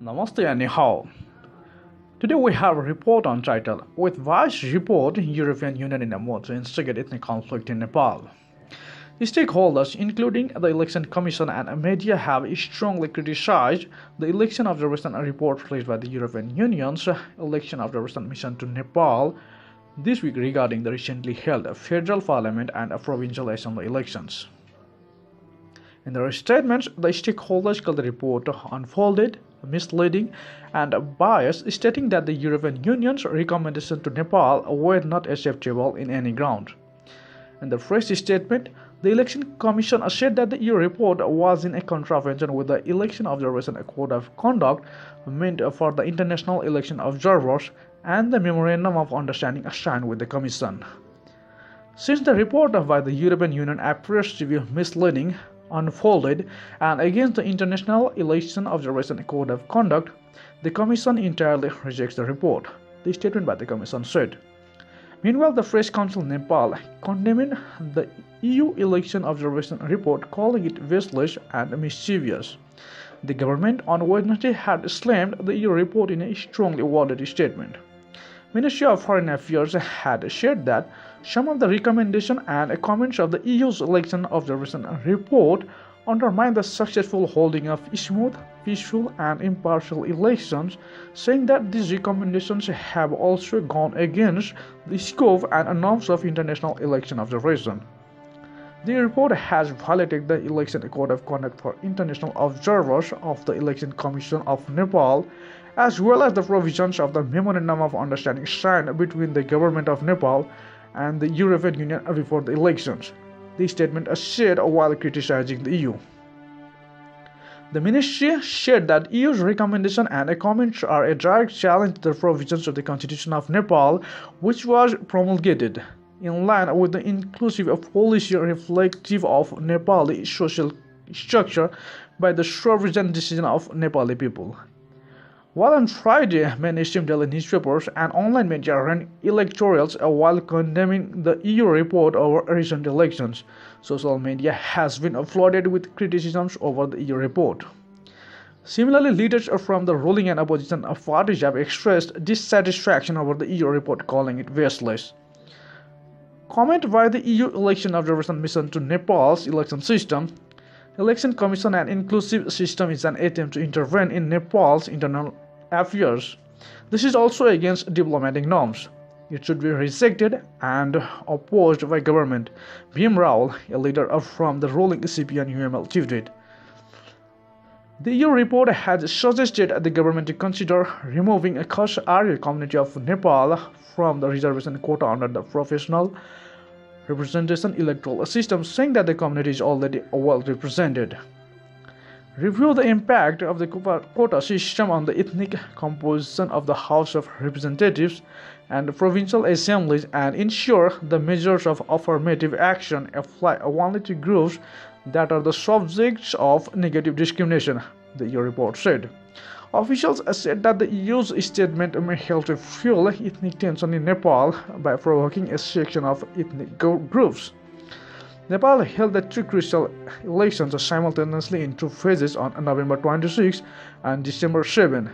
Namaste and ni hao. Today we have a report on title with Vice Report European Union in a mode to instigate ethnic conflict in Nepal. The stakeholders, including the Election Commission and media, have strongly criticized the election observation report released by the European Union's Election Observation Mission to Nepal this week regarding the recently held federal parliament and provincial assembly elections. In their statements, the stakeholders called the report unfolded, misleading, and biased, stating that the European Union's recommendations to Nepal were not acceptable in any ground. In the first statement, the Election Commission said that the EU report was in a contravention with the Election Observation Code of Conduct meant for the international election observers and the Memorandum of Understanding signed with the Commission. Since the report by the European Union appears to be misleading, unfolded, and against the International Election Observation Code of Conduct, the Commission entirely rejects the report, the statement by the Commission said. Meanwhile, the Press Council Nepal condemned the EU Election Observation Report, calling it baseless and mischievous. The government on Wednesday had slammed the EU report in a strongly worded statement. Ministry of Foreign Affairs had shared that some of the recommendations and comments of the EU's election observation report undermine the successful holding of smooth, peaceful, and impartial elections, saying that these recommendations have also gone against the scope and norms of international election observation. The report has violated the Election Code of Conduct for international observers of the Election Commission of Nepal, as well as the provisions of the Memorandum of Understanding signed between the Government of Nepal and the European Union before the elections, the statement said while criticizing the EU. The ministry said that EU's recommendations and comments are a direct challenge to the provisions of the Constitution of Nepal, which was promulgated in line with the inclusive policy reflective of Nepali social structure by the sovereign decision of Nepali people. While on Friday, mainstream daily newspapers and online media ran electorals while condemning the EU report over recent elections, social media has been flooded with criticisms over the EU report. Similarly, leaders from the ruling and opposition parties have expressed dissatisfaction over the EU report, calling it baseless. Comment by the EU Election Observation Mission to Nepal's election system. Election Commission and inclusive system is an attempt to intervene in Nepal's internal affairs. This is also against diplomatic norms. It should be rejected and opposed by government. Bhim Rao, a leader from the ruling CPN-UML, tweeted. The EU report has suggested the government to consider removing a Khas Arya community of Nepal from the reservation quota under the professional representation electoral system, saying that the community is already well represented. Review the impact of the quota system on the ethnic composition of the House of Representatives and provincial assemblies and ensure the measures of affirmative action apply only to groups that are the subjects of negative discrimination, the EU report said. Officials said that the EU's statement may help to fuel ethnic tension in Nepal by provoking a section of ethnic groups. Nepal held the two crucial elections simultaneously in two phases on November 26 and December 7,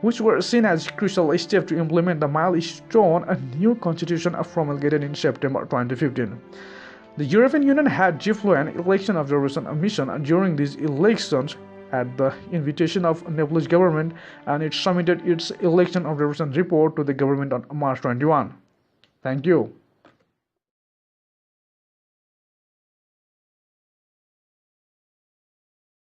which were seen as crucial steps to implement the milestone a new constitution promulgated in September 2015. The European Union had deployed an election observation mission during these elections at the invitation of Nepalese government, and it submitted its election observation report to the government on March 21. Thank you.